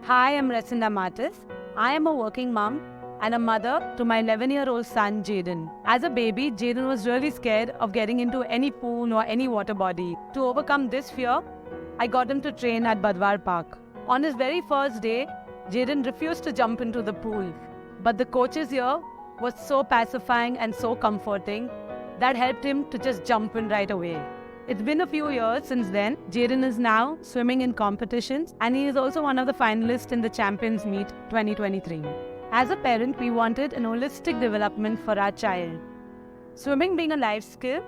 Hi, I'm Racinda Matis. I am a working mom and a mother to my 11-year-old son, Jaden. As a baby, Jaden was really scared of getting into any pool or any water body. To overcome this fear, I got him to train at Badhwar Park. On his very first day, Jaden refused to jump into the pool. But the coach's here was so pacifying and so comforting that helped him to just jump in right away. It's been a few years since then. Jaden is now swimming in competitions and he is also one of the finalists in the Champions Meet 2023. As a parent, we wanted an holistic development for our child. Swimming being a life skill,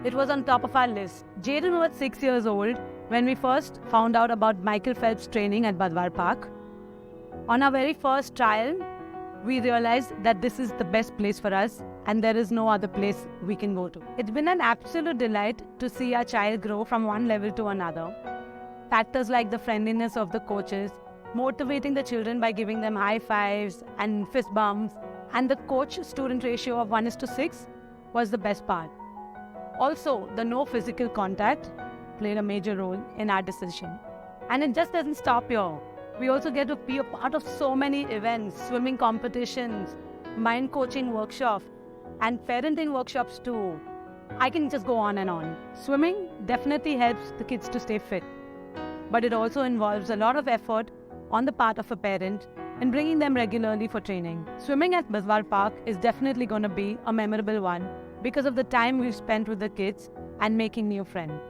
it was on top of our list. Jaden was 6 years old when we first found out about Michael Phelps training at Badhwar Park. On our very first trial, we realized that this is the best place for us and there is no other place we can go to. It's been an absolute delight to see our child grow from one level to another. Factors like the friendliness of the coaches, motivating the children by giving them high fives and fist bumps, and the coach-student ratio of 1:6 was the best part. Also, the no physical contact played a major role in our decision. And it just doesn't stop here. We also get to be a part of so many events, swimming competitions, mind coaching workshops, and parenting workshops too. I can just go on and on. Swimming definitely helps the kids to stay fit, but it also involves a lot of effort on the part of a parent in bringing them regularly for training. Swimming at Badhwar Park is definitely going to be a memorable one because of the time we've spent with the kids and making new friends.